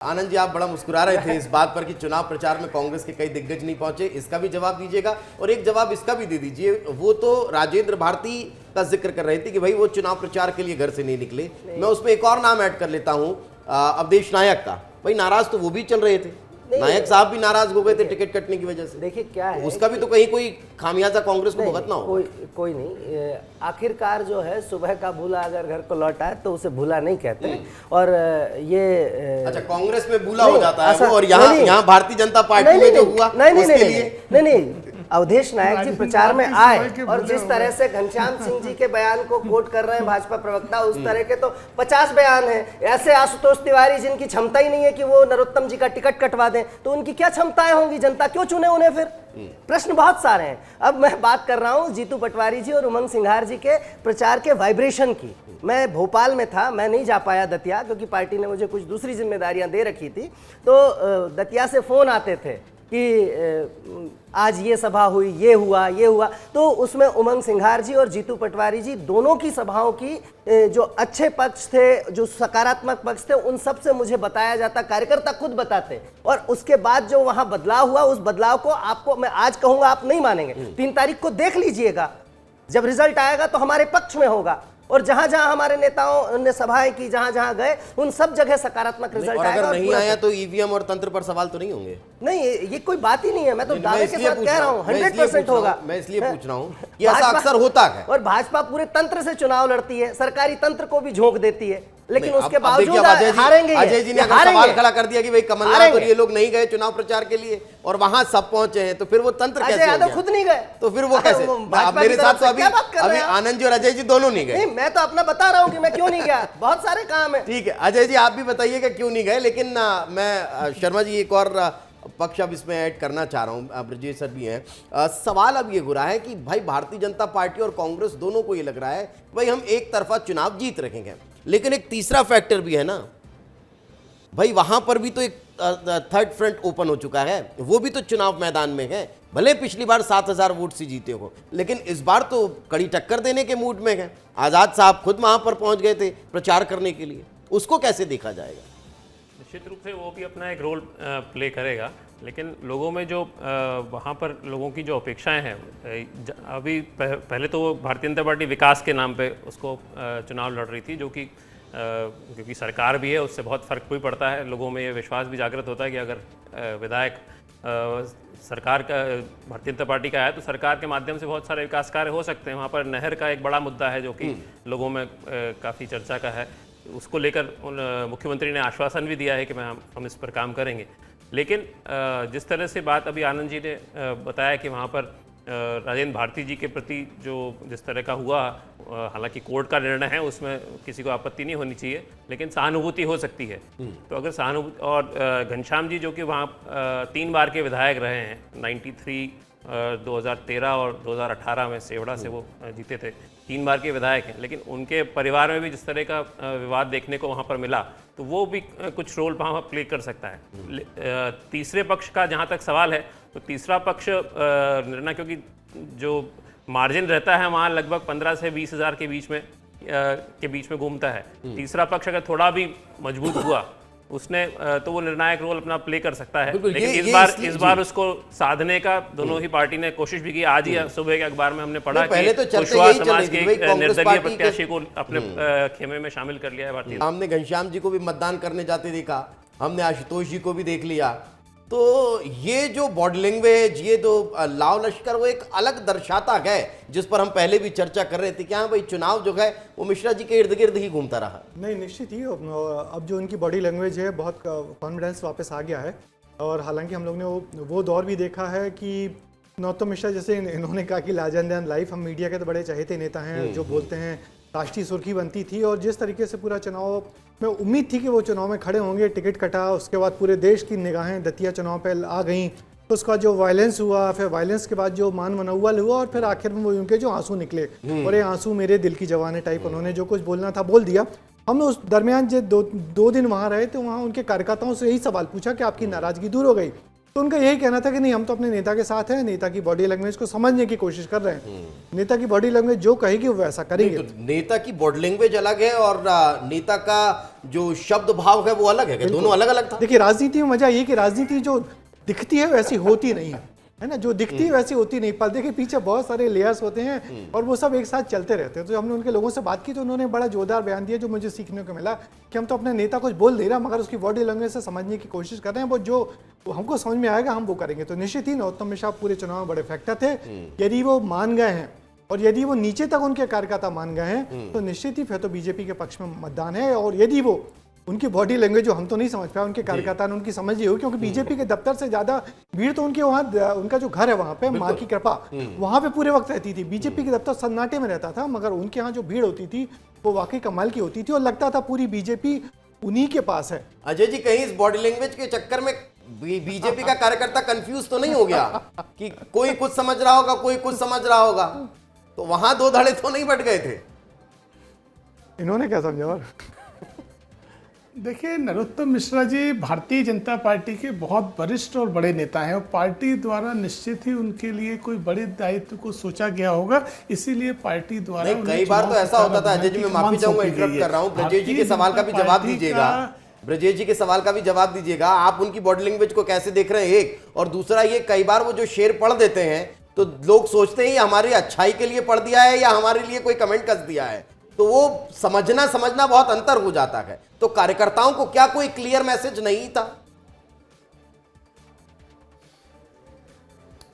आनंद जी, आप बड़ा मुस्कुरा रहे थे इस बात पर कि चुनाव प्रचार में कांग्रेस के कई दिग्गज नहीं पहुंचे। इसका भी जवाब दीजिएगा और एक जवाब इसका भी दे दीजिए। वो तो राजेंद्र भारती का जिक्र कर रहे थे कि भाई वो चुनाव प्रचार के लिए घर से नहीं निकले। मैं उसमें एक और नाम ऐड कर लेता हूं, अवधेश नायक का। भाई नाराज तो वो भी चल रहे थे, नायक साहब भी नाराज हो गए थे टिकट कटने की वजह से। देखिए क्या है, उसका भी तो कहीं कोई खामियाजा कांग्रेस को भुगतना हो। कोई नहीं। आखिरकार जो है, सुबह का भूला अगर घर को लौटा है तो उसे भूला नहीं कहते। और ये अच्छा, कांग्रेस में भूला हो जाता है वो, और यहाँ भारतीय जनता पार्टी में जो हुआ उसके लिए नहीं। अवधेश नायक जी प्रचार में आए और जिस तरह से घनश्याम सिंह जी के बयान को कोट कर रहे हैं भाजपा प्रवक्ता, उस तरह के तो 50 बयान हैं। ऐसे आशुतोष तिवारी जिनकी क्षमता ही नहीं है कि वो नरोत्तम जी का टिकट कटवा दें, तो उनकी क्या क्षमताएं होंगी? जनता क्यों चुने उन्हें? फिर प्रश्न बहुत सारे हैं। अब मैं बात कर रहा हूं जीतू पटवारी जी और उमंग सिंघार जी के प्रचार के वाइब्रेशन की। मैं भोपाल में था, मैं नहीं जा पाया दतिया, क्योंकि पार्टी ने मुझे कुछ दूसरी जिम्मेदारियां दे रखी थी। तो दतिया से फोन आते थे कि आज ये सभा हुई, ये हुआ। तो उसमें उमंग सिंघार जी और जीतू पटवारी जी दोनों की सभाओं की जो अच्छे पक्ष थे, जो सकारात्मक पक्ष थे, उन सब से मुझे बताया जाता, कार्यकर्ता खुद बताते। और उसके बाद जो वहां बदलाव हुआ, उस बदलाव को आपको मैं आज कहूंगा, आप नहीं मानेंगे। 3 तारीख को देख लीजिएगा, जब रिजल्ट आएगा तो हमारे पक्ष में होगा। और जहां जहां हमारे नेताओं ने सभाएं की, जहां जहां गए, उन सब जगह सकारात्मक रिजल्ट आएगा। अगर नहीं आया तो ईवीएम और तंत्र पर सवाल तो नहीं होंगे? नहीं, ये कोई बात ही नहीं है। मैं तो दावे के साथ कह रहा हूं 100% होगा। मैं इसलिए पूछ रहा हूं कि ऐसा अक्सर होता है। और भाजपा पूरे तंत्र से चुनाव लड़ती है, सरकारी तंत्र को भी झोंक देती है, लेकिन उसके बावजूद हारेंगे। अजय जी ने अगर सवाल खड़ा कर दिया कि भाई कमलनाथ और ये लोग नहीं गए चुनाव प्रचार के लिए और वहां सब पहुंचे हैं, तो फिर वो तंत्र कैसे? अजय यादव खुद नहीं गए तो फिर वो कैसे? मेरे साथ तो अभी आनंद जी और अजय जी दोनों नहीं गए। मैं तो अपना बता रहा हूं कि मैं क्यों नहीं गया, बहुत सारे काम है। ठीक है अजय जी, आप भी बताइएगा क्यों नहीं गए। लेकिन मैं शर्मा जी एक और पक्ष अब इसमें ऐड करना चाह रहा हूं, ब्रजेश सर भी हैं। सवाल अब ये हो रहा है कि भाई भारतीय जनता पार्टी और कांग्रेस दोनों को ये लग रहा है भाई हम एक तरफा चुनाव जीत रखेंगे, लेकिन एक तीसरा फैक्टर भी है ना भाई, वहां पर भी तो एक थर्ड फ्रंट ओपन हो चुका है, वो भी तो चुनाव मैदान में है। भले पिछली बार 7000 वोट से जीते हो, लेकिन इस बार तो कड़ी टक्कर देने के मूड में है। आजाद साहब खुद वहां पर पहुंच गए थे प्रचार करने के लिए, उसको कैसे देखा जाएगा? निश्चित रूप से वो भी अपना एक रोल प्ले करेगा, लेकिन लोगों में जो वहाँ पर लोगों की जो अपेक्षाएं हैं, अभी पहले तो भारतीय जनता पार्टी विकास के नाम पे उसको चुनाव लड़ रही थी, जो कि क्योंकि सरकार भी है उससे बहुत फ़र्क भी पड़ता है। लोगों में ये विश्वास भी जागृत होता है कि अगर विधायक सरकार का भारतीय जनता पार्टी का है तो सरकार के माध्यम से बहुत सारे विकास कार्य हो सकते हैं। वहाँ पर नहर का एक बड़ा मुद्दा है जो कि लोगों में काफ़ी चर्चा का है। उसको लेकर मुख्यमंत्री ने आश्वासन भी दिया है कि हम इस पर काम करेंगे। लेकिन जिस तरह से बात अभी आनंद जी ने बताया कि वहाँ पर राजेंद्र भारती जी के प्रति जो जिस तरह का हुआ, हालांकि कोर्ट का निर्णय है, उसमें किसी को आपत्ति नहीं होनी चाहिए, लेकिन सहानुभूति हो सकती है। तो अगर सहानुभूति, और घनश्याम जी जो कि वहाँ 3 बार के विधायक रहे हैं, 93, 2013 और 2018 में सेवड़ा से वो जीते थे, 3 बार के विधायक हैं, लेकिन उनके परिवार में भी जिस तरह का विवाद देखने को वहाँ पर मिला, तो वो भी कुछ रोल वहाँ प्ले कर सकता है। तीसरे पक्ष का जहाँ तक सवाल है, तो तीसरा पक्ष निर्णय, क्योंकि जो मार्जिन रहता है वहाँ लगभग 15 से 20 हज़ार के बीच में घूमता है। तीसरा पक्ष अगर थोड़ा भी मजबूत हुआ उसने तो वो निर्णायक रोल अपना प्ले कर सकता है। लेकिन इस बार उसको साधने का दोनों ही पार्टी ने कोशिश भी की। आज ही सुबह के अखबार में हमने पढ़ा कि कुशवाहा समाज के निर्दलीय प्रत्याशी को अपने खेमे में शामिल कर लिया है भारतीय। हमने घनश्याम जी को भी मतदान करने जाते देखा, हमने आशुतोष जी को भी देख लिया। तो ये जो बॉडी लैंग्वेज, ये जो लाव लश्कर, वो एक अलग दर्शाता है, जिस पर हम पहले भी चर्चा कर रहे थे कि हाँ भाई चुनाव जो है वो मिश्रा जी के इर्द गिर्द ही घूमता रहा। नहीं, निश्चित ही अब जो उनकी बॉडी लैंग्वेज है, बहुत कॉन्फिडेंस वापस आ गया है। और हालांकि हम लोग ने वो दौर भी देखा है कि नरोत्तम मिश्रा, जैसे इन्होंने कहा कि लार्जर देन लाइफ, हम मीडिया के तो बड़े चहेते नेता हैं, जो बोलते हैं राष्ट्रीय सुर्खी बनती थी। और जिस तरीके से पूरा चुनाव में उम्मीद थी कि वो चुनाव में खड़े होंगे, टिकट कटा, उसके बाद पूरे देश की निगाहें दतिया चुनाव पे आ गई। तो उसका जो वायलेंस हुआ, फिर वायलेंस के बाद जो मान मनौवल हुआ, और फिर आखिर में वो उनके जो आंसू निकले, और ये आंसू मेरे दिल की जवान टाइप, उन्होंने जो कुछ बोलना था बोल दिया। हम उस दरमियान जो दो दिन वहाँ रहे थे, वहाँ उनके कार्यकर्ताओं से यही सवाल पूछा कि आपकी नाराजगी दूर हो गई? तो उनका यही कहना था कि नहीं, हम तो अपने नेता के साथ हैं, नेता की बॉडी लैंग्वेज को समझने की कोशिश कर रहे हैं, नेता की बॉडी लैंग्वेज जो कहेगी वो वैसा करेंगे। तो नेता की बॉडी लैंग्वेज अलग है और नेता का जो शब्द भाव है वो अलग है क्या? दोनों अलग अलग था। देखिए, राजनीति में मजा ये कि राजनीति जो दिखती है वैसी होती नहीं है ना, जो दिखती है वैसी होती नहीं। पर देखिए, पीछे बहुत सारे लेयर्स होते हैं और वो सब एक साथ चलते रहते हैं। तो हमने उनके लोगों से बात की तो उन्होंने बड़ा जोरदार बयान दिया जो मुझे सीखने को मिला कि हम तो अपने नेता कुछ बोल दे रहा मगर उसकी बॉडी लैंग्वेज से समझने की कोशिश कर रहे हैं, वो जो हमको समझ में आएगा हम वो करेंगे। तो निश्चित ही नरोत्तम मिश्रा पूरे चुनाव में बड़े फैक्टर थे। यदि वो मान गए हैं और यदि वो नीचे तक उनके कार्यकर्ता मान गए हैं तो निश्चित ही फिर तो बीजेपी के पक्ष में मतदान है। और यदि वो उनकी बॉडी लैंग्वेज जो हम तो नहीं समझ पाए, उनके कार्यकर्ता ने उनकी समझ ली हो, क्योंकि बीजेपी के दफ्तर से ज्यादा भीड़ तो उनके वहाँ, उनका जो घर है वहाँ पे, माँ की कृपा वहाँ पे पूरे वक्त रहती थी। बीजेपी के दफ्तर सन्नाटे में रहता था मगर उनके यहाँ जो भीड़ होती थी वो वाकई कमाल की होती थी और लगता था पूरी बीजेपी उन्हीं के पास है। अजय जी, कहीं इस बॉडी लैंग्वेज के चक्कर में बीजेपी का कार्यकर्ता कंफ्यूज तो नहीं हो गया कि कोई कुछ समझ रहा होगा, कोई कुछ समझ रहा होगा? तो वहां दो धड़े तो नहीं बट गए थे? इन्होंने क्या समझा? और देखिए, नरोत्तम मिश्रा जी भारतीय जनता पार्टी के बहुत वरिष्ठ और बड़े नेता हैं और पार्टी द्वारा निश्चित ही उनके लिए कोई बड़े दायित्व को सोचा गया होगा, इसीलिए पार्टी द्वारा कई बार तो ऐसा होता था। अजय जी, मैं माफी चाहूंगा, इंटरप्ट कर रहा हूं। ब्रजेश जी के सवाल का भी जवाब दीजिएगा। ब्रजेश जी के सवाल का भी जवाब दीजिएगा। आप उनकी बॉडी लैंग्वेज को कैसे देख रहे हैं, एक? और दूसरा ये, कई बार वो जो शेर पढ़ देते हैं तो लोग सोचते हैं हमारी अच्छाई के लिए पढ़ दिया है या हमारे लिए कोई कमेंट कर दिया है, तो वो समझना बहुत अंतर हो जाता है। तो कार्यकर्ताओं को क्या कोई क्लियर मैसेज नहीं था?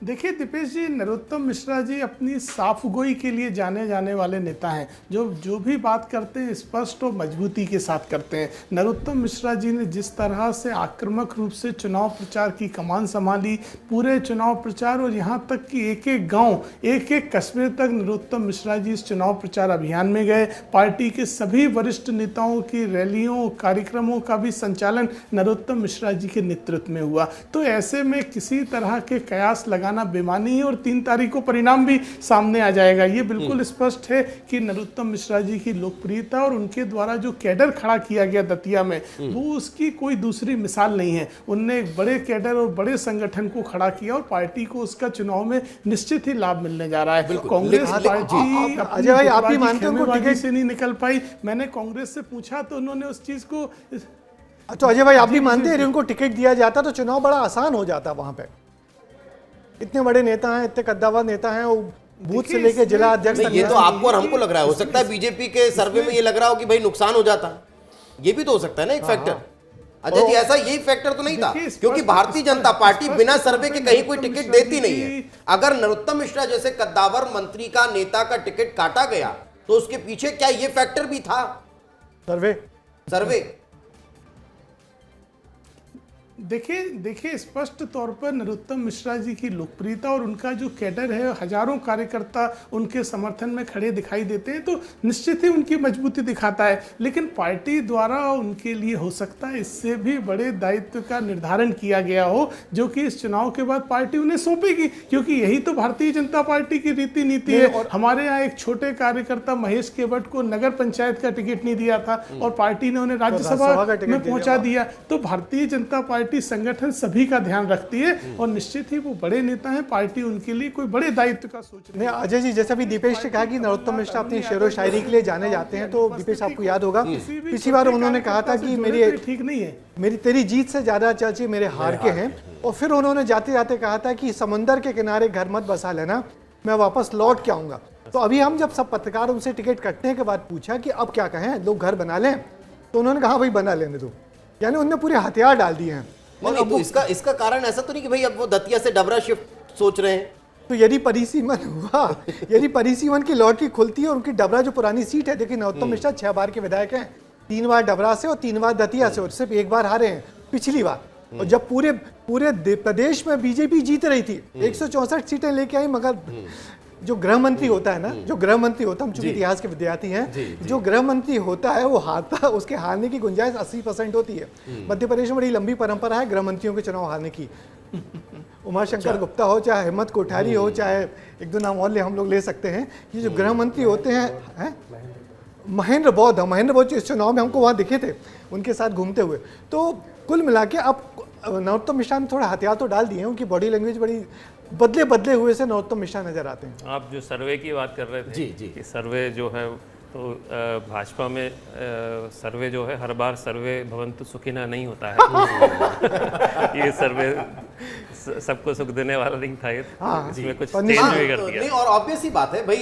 देखिए दीपेश जी, नरोत्तम मिश्रा जी अपनी साफगोई के लिए जाने जाने वाले नेता हैं, जो भी बात करते हैं स्पष्ट और मजबूती के साथ करते हैं। नरोत्तम मिश्रा जी ने जिस तरह से आक्रामक रूप से चुनाव प्रचार की कमान संभाली, पूरे चुनाव प्रचार और यहाँ तक कि एक एक गांव, एक एक कस्बे तक नरोत्तम मिश्रा जी इस चुनाव प्रचार अभियान में गए। पार्टी के सभी वरिष्ठ नेताओं की रैलियों, कार्यक्रमों का भी संचालन नरोत्तम मिश्रा जी के नेतृत्व में हुआ। तो ऐसे में किसी तरह के कयास लगाना बेमानी है और 3 तारीख को परिणाम भी सामने आ जाएगा। ये बिल्कुल स्पष्ट है कि नरोत्तम मिश्रा जी की लोकप्रियता और उनके द्वारा जो कैडर खड़ा किया गया दतिया में, वो उसकी कोई दूसरी मिसाल नहीं है। उनने एक बड़े कैडर और बड़े संगठन को खड़ा किया और पार्टी को उसका चुनाव में निश्चित ही लाभ मिलने जा रहा है। कांग्रेस पार्टी अजय भाई, आप भी मानते हैं उनको टिकट से नहीं निकल पाई? मैंने कांग्रेस से पूछा तो उन्होंने उस चीज को, तो अजय भाई आप भी मानते हैं उनको टिकट दिया जाता तो चुनाव बड़ा आसान हो जाता? वहां पे इतने बड़े नेता हैं, इतने कद्दावर नेता हैं, बूथ से लेके जिला अध्यक्ष तक। ये तो आपको और हमको लग रहा है। हो सकता है बीजेपी के सर्वे में ये लग रहा हो कि भाई नुकसान हो जाता, ये भी तो हो सकता है ना एक फैक्टर। अजय जी, ऐसा यही फैक्टर तो नहीं था? क्योंकि भारतीय जनता पार्टी बिना सर्वे के कहीं कोई टिकट देती नहीं है। अगर नरोत्तम मिश्रा जैसे कद्दावर मंत्री का, नेता का टिकट काटा गया तो उसके पीछे क्या ये फैक्टर भी था? सर्वे देखिए स्पष्ट तौर पर नरोत्तम मिश्रा जी की लोकप्रियता और उनका जो कैडर है, हजारों कार्यकर्ता उनके समर्थन में खड़े दिखाई देते हैं, तो निश्चित ही उनकी मजबूती दिखाता है। लेकिन पार्टी द्वारा उनके लिए हो सकता है इससे भी बड़े दायित्व का निर्धारण किया गया हो, जो कि इस चुनाव के बाद पार्टी उन्हें सौंपेगी, क्योंकि यही तो भारतीय जनता पार्टी की रीति नीति है। और हमारे यहाँ एक छोटे कार्यकर्ता महेश केवट को नगर पंचायत का टिकट नहीं दिया था और पार्टी ने उन्हें राज्यसभा में पहुंचा दिया। तो भारतीय जनता पार्टी संगठन सभी का ध्यान रखती है और निश्चित ही वो बड़े नेता हैं, पार्टी उनके लिए कोई बड़े दायित्व का सोच रही है। अजय जी, जैसा भी दीपेश ने कहा कि नरोत्तम मिश्रा अपनी शेर व शायरी के लिए जाने जाते हैं, तो दीपेश आपको याद होगा पिछली बार उन्होंने कहा था कि मेरी ठीक नहीं है, मेरी तेरी जीत से ज्यादा चर्चे मेरे हार के हैं। और फिर उन्होंने जाते जाते कहा था कि समंदर के किनारे घर मत बसा लेना, मैं वापस लौट के आऊंगा। तो अभी हम जब सब पत्रकार उनसे टिकट कटने के बाद पूछा कि अब क्या कहें, लोग घर बना लें, तो उन्होंने कहा भाई बना लेने दो। यानी उन्होंने पूरे हथियार डाल दिए हैं। नहीं, तो इसका कारण ऐसा तो नहीं कि भाई अब वो दतिया से डबरा शिफ्ट सोच रहे हैं? तो यदि परिसीमन हुआ, यदि परिसीमन की लॉटरी खुलती है और उनकी डबरा जो पुरानी सीट है, देखिए नरोत्तम मिश्रा 6 बार के विधायक हैं, 3 बार डबरा से और 3 बार दतिया से, और सिर्फ 1 बार हारे हैं पिछली बार। और जब पूरे प्रदेश में बीजेपी जीत रही थी, 164 सीटें लेके आई, मगर जो गृह मंत्री होता है ना, जो गृह मंत्री होता है, हम चूंकि इतिहास के विद्यार्थी हैं, जो गृह मंत्री होता है वो हारता, उसके हारने की गुंजाइश 80% होती है। मध्य प्रदेश में बड़ी लंबी परंपरा है गृह मंत्रियों के चुनाव हारने की। उमाशंकर गुप्ता हो, चाहे हेमंत कोठारी हो, चाहे 1-2 नाम और हम लोग ले सकते हैं। ये जो गृह मंत्री होते हैं, महेंद्र बौद्ध इस चुनाव में हमको वहाँ दिखे थे उनके साथ घूमते हुए। तो कुल मिला के अब नरोत्तम मिश्रा ने थोड़ा हथियार तो डाल दिए हैं, उनकी बॉडी लैंग्वेज बड़ी बदले हुए से नरोत्तम मिश्रा नजर आते हैं। आप जो सर्वे की बात कर रहे थे, जी। कि सर्वे जो है तो भाजपा में सर्वे जो है हर बार सर्वे भवन्तु सुखिनः नहीं होता है। ये सर्वे सबको सुख देने वाला नहीं था, ये इसमें कुछ चेंज भी कर दिया। नहीं, और ऑब्वियस ही बात है भाई,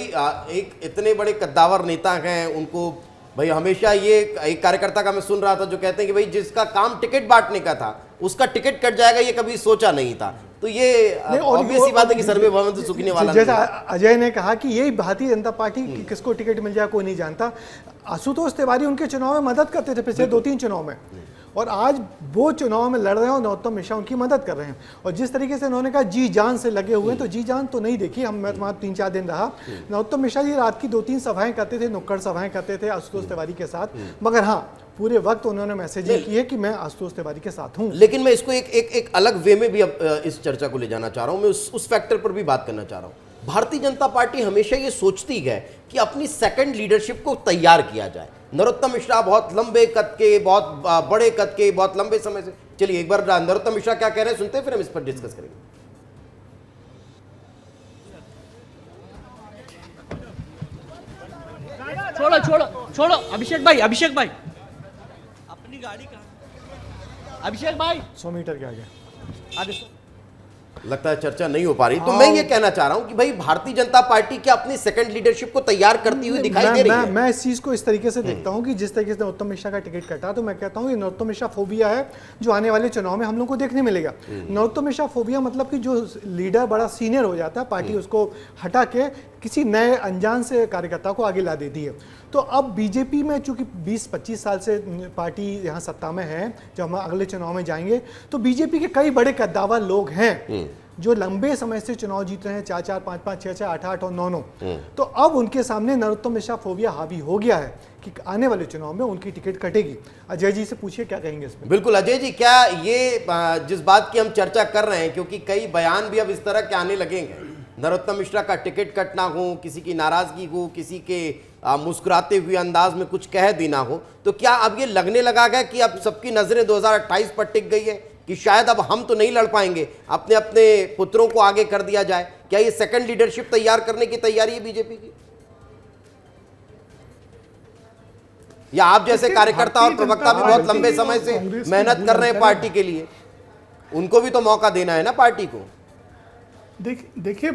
एक इतने बड़े कद्दावर नेता हैं, उनको भाई हमेशा ये एक कार्यकर्ता का मैं सुन रहा था जो कहते हैं कि भाई जिसका काम टिकट बांटने का था उसका टिकट कट जाएगा, ये कभी सोचा नहीं था। तो ये ऑब्वियस ही बात है कि सर्वे भवन्तु सुखिनः वाला जैसा अजय ने कहा कि यही भारतीय जनता पार्टी किसको टिकट मिल जाए कोई नहीं जानता। आशुतोष तिवारी उनके चुनाव में मदद करते थे पिछले 2-3 चुनाव में, और आज वो चुनाव में लड़ रहे हैं और नरोत्तम मिश्रा उनकी मदद कर रहे हैं। और जिस तरीके से उन्होंने कहा जी जान से लगे हुए हैं, तो जी जान तो नहीं देखी। मैं वहाँ 3-4 दिन रहा। नरोत्तम मिश्रा जी रात की 2-3 सभाएं करते थे, नुक्कड़ सभाएं करते थे आशुतोष तिवारी के साथ, मगर हाँ पूरे वक्त उन्होंने मैसेज की है कि मैं आशुतोष तिवारी के साथ हूँ। लेकिन मैं इसको एक अलग वे में भी अब इस चर्चा को ले जाना चाह रहा हूँ। मैं उस फैक्टर पर भी बात करना चाह रहा हूँ। भारतीय जनता पार्टी हमेशा ये सोचती है कि अपनी सेकंड लीडरशिप को तैयार किया जाए। नरोत्तम मिश्रा बहुत लंबे कद के, बहुत बड़े कद के, बहुत लंबे समय से, चलिए एक बार नरोत्तम मिश्रा क्या कह रहे हैं सुनते हैं, फिर हम इस पर डिस्कस करेंगे। छोड़ो अभिषेक भाई अपनी गाड़ी कहाँ? अभिषेक भाई 100 मीटर के आगे आगे लगता है चर्चा नहीं हो पा रही। तो मैं ये कहना चाह रहा हूं कि भाई भारतीय जनता पार्टी क्या अपनी सेकंड लीडरशिप को तैयार करती हुई दिखाई दे रही है? मैं इस चीज को इस तरीके से देखता हूं कि जिस तरीके से नरोत्तम मिश्रा का टिकट कटा, तो मैं कहता हूं ये नरोत्तम मिश्रा फोबिया है जो आने वाले चुनाव में हम लोग को देखने मिलेगा। नरोत्तम मिश्रा फोबिया मतलब कि जो लीडर बड़ा सीनियर हो जाता है, पार्टी उसको हटा के किसी नए अनजान से कार्यकर्ता को आगे ला देती है। तो अब बीजेपी में चूंकि 20-25 साल से पार्टी यहाँ सत्ता में है, जब हम अगले चुनाव में जाएंगे तो बीजेपी के कई बड़े कद्दावर लोग हैं जो लंबे समय से चुनाव जीत रहे हैं, 4-4, 5-5, 6-6, 8-8 और 9-9। तो अब उनके सामने नरोत्तम मिश्रा फोबिया हावी हो गया है कि आने वाले चुनाव में उनकी टिकट कटेगी। अजय जी से पूछिए क्या कहेंगे इसमें। बिल्कुल अजय जी, क्या ये जिस बात की हम चर्चा कर रहे हैं, क्योंकि कई बयान भी अब इस तरह के आने लगेंगे, नरोत्तम मिश्रा का टिकट कटना हो, किसी की नाराजगी हो, किसी के मुस्कुराते हुए अंदाज में कुछ कह देना हो, तो क्या अब ये लगने लगा है कि अब सबकी नजरें 2028 पर टिक गई है कि शायद अब हम तो नहीं लड़ पाएंगे, अपने अपने पुत्रों को आगे कर दिया जाए? क्या ये सेकंड लीडरशिप तैयार करने की तैयारी है बीजेपी की, या आप जैसे कार्यकर्ता और प्रवक्ता भी बहुत लंबे समय से मेहनत कर रहे हैं पार्टी के लिए, उनको भी तो मौका देना है ना पार्टी को? देखिए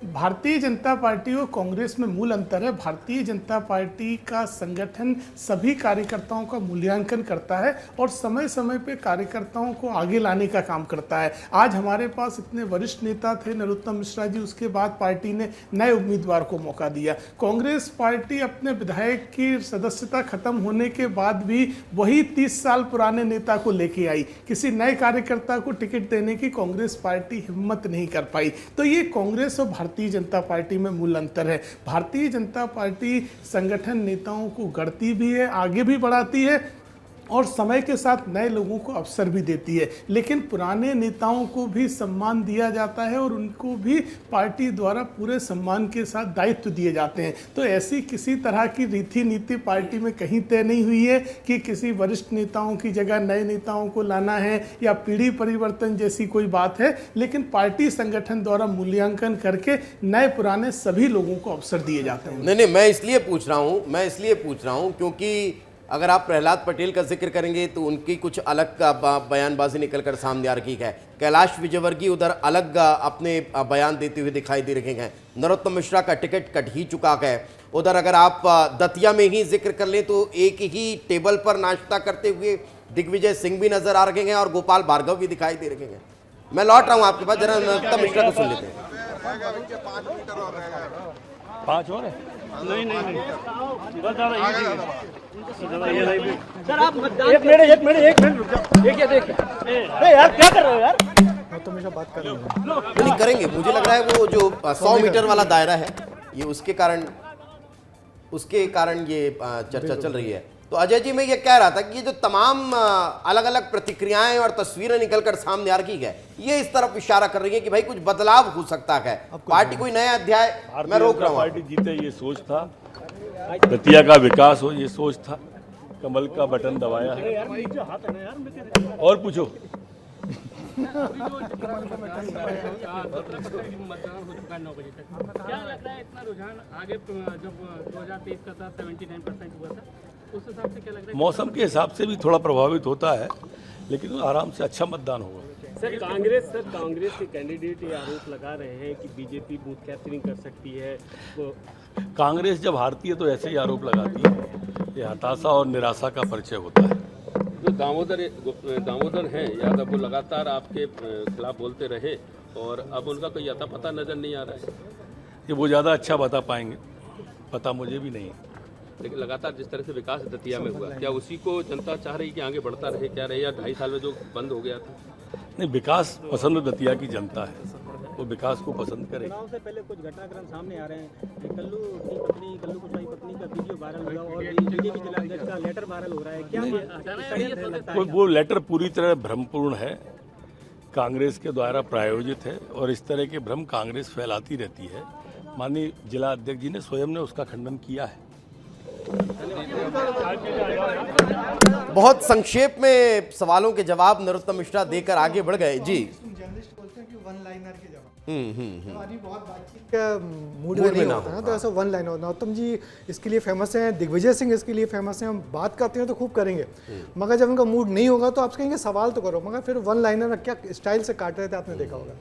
भारतीय जनता पार्टी और कांग्रेस में मूल अंतर है। भारतीय जनता पार्टी का संगठन सभी कार्यकर्ताओं का मूल्यांकन करता है और समय समय पे कार्यकर्ताओं को आगे लाने का काम करता है। आज हमारे पास इतने वरिष्ठ नेता थे नरोत्तम मिश्रा जी, उसके बाद पार्टी ने नए उम्मीदवार को मौका दिया। कांग्रेस पार्टी अपने विधायक की सदस्यता खत्म होने के बाद भी वही 30 साल पुराने नेता को लेके आई। किसी नए कार्यकर्ता को टिकट देने की कांग्रेस पार्टी हिम्मत नहीं कर पाई। तो ये कांग्रेस और भारतीय जनता पार्टी में मूल अंतर है। भारतीय जनता पार्टी संगठन नेताओं को गढ़ती भी है, आगे भी बढ़ाती है और समय के साथ नए लोगों को अवसर भी देती है, लेकिन पुराने नेताओं को भी सम्मान दिया जाता है और उनको भी पार्टी द्वारा पूरे सम्मान के साथ दायित्व दिए जाते हैं। तो ऐसी किसी तरह की रीति नीति पार्टी में कहीं तय नहीं हुई है कि किसी वरिष्ठ नेताओं की जगह नए नेताओं को लाना है या पीढ़ी परिवर्तन जैसी कोई बात है, लेकिन पार्टी संगठन द्वारा मूल्यांकन करके नए पुराने सभी लोगों को अवसर दिए जाते हैं। नहीं, मैं इसलिए पूछ रहा हूँ क्योंकि अगर आप प्रहलाद पटेल का जिक्र करेंगे तो उनकी कुछ अलग बयानबाजी निकलकर सामने आ रही है। कैलाश विजयवर्गीय उधर अलग अपने बयान देते हुए दिखाई दे रहे हैं। नरोत्तम मिश्रा का टिकट कट ही चुका है। उधर अगर आप दतिया में ही जिक्र कर लें तो एक ही टेबल पर नाश्ता करते हुए दिग्विजय सिंह भी नजर आ रहे हैं और गोपाल भार्गव भी दिखाई दे रहे हैं। मैं लौट रहा हूँ आपके पास, जरा नरोत्तम मिश्रा को सुन लेते हैं। 5 और है? नहीं सर आप एक मिनट रुक जाओ। एक यार क्या कर रहे हो यार? तो हमेशा बात कर रहे हैं नहीं करेंगे, मुझे लग रहा है वो जो 100 मीटर वाला दायरा है ये उसके कारण ये चर्चा चल रही है। तो अजय जी, मैं ये कह रहा था कि ये जो तमाम अलग अलग प्रतिक्रियाएं और तस्वीरें निकलकर सामने आ रही है, ये इस तरफ इशारा कर रही है कि भाई कुछ बदलाव हो सकता है, पार्टी कोई नया अध्याय। मैं रोक रहा हूँ। पार्टी जीते ये सोच था, दतिया का विकास हो ये सोच था, कमल का बटन दबाया है। और पूछो मतदान हो चुका है 9 बजे तक। क्या लग रहा है इतना रुझान आगे जब 2023 का था 79% हुआ था, उस हिसाब से क्या लग रहा है? मौसम के हिसाब से भी थोड़ा प्रभावित होता है, लेकिन आराम से अच्छा मतदान होगा। सर कांग्रेस के कैंडिडेट ये आरोप लगा रहे हैं कि बीजेपी बूथ कैप्चरिंग कर सकती है। कांग्रेस जब हारती है तो ऐसे ही आरोप लगाती है, ये हताशा और निराशा का परिचय होता है। जो दामोदर हैं यादव, वो लगातार आपके खिलाफ बोलते रहे और अब उनका कोई अता पता नजर नहीं आ रहा है। ये वो ज़्यादा अच्छा बता पाएंगे, पता मुझे भी नहीं है। लेकिन लगातार जिस तरह से विकास दतिया में हुआ, क्या उसी को जनता चाह रही कि आगे बढ़ता रहे, क्या रहे, या 2.5 साल में जो बंद हो गया था? नहीं, विकास पसंद दतिया की जनता है, वो विकास को पसंद करे। चुनाव से पहले कुछ घटनाक्रम सामने आ रहे हैं। कल्लू कुशवाहा पत्नी का वीडियो वायरल हुआ और बीजेपी जिलाध्यक्ष का लेटर वायरल हो रहा है। क्या वो लेटर पूरी तरह भ्रमपूर्ण है, कांग्रेस के द्वारा प्रायोजित है और इस तरह के भ्रम कांग्रेस फैलाती रहती है। माननीय जिला अध्यक्ष जी ने स्वयं ने उसका खंडन किया है। बहुत संक्षेप में सवालों के जवाब नरोत्तम मिश्रा देकर आगे बढ़ गए। जी, जर्नलिस्ट बोलते हैं कि वन लाइनर के जवाब हमारी बहुत बातचीत का मूड में नहीं होता है, तो ऐसा वन लाइनर। नरोत्तम जी इसके लिए फेमस हैं, दिग्विजय सिंह इसके लिए फेमस हैं। हम बात करते हैं तो खूब करेंगे, मगर जब उनका मूड नहीं होगा तो आप कहेंगे सवाल तो करो, मगर फिर वन लाइनर क्या स्टाइल से काट रहे थे, आपने देखा होगा।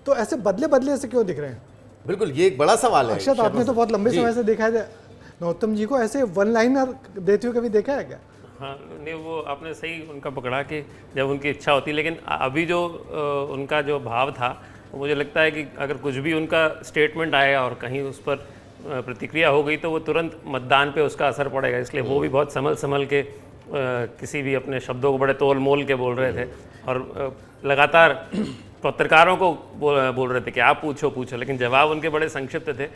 तो ऐसे बदले बदले से क्यों दिख रहे हैं? बिल्कुल, ये एक बड़ा सवाल है। अक्षत, आपने तो बहुत लंबे समय से देखा है नरोत्तम जी को ऐसे वन लाइनर देते हुए, कभी देखा है क्या? हाँ, नहीं, वो आपने सही उनका पकड़ा कि जब उनकी इच्छा होती है, लेकिन अभी जो उनका जो भाव था, वो मुझे लगता है कि अगर कुछ भी उनका स्टेटमेंट आएगा और कहीं उस पर प्रतिक्रिया हो गई तो वो तुरंत मतदान पे उसका असर पड़ेगा। इसलिए वो भी बहुत संभल के किसी भी अपने शब्दों को बड़े तोल मोल के बोल रहे थे और लगातार पत्रकारों को बोल रहे थे कि आप पूछो, लेकिन जवाब उनके बड़े संक्षिप्त थे।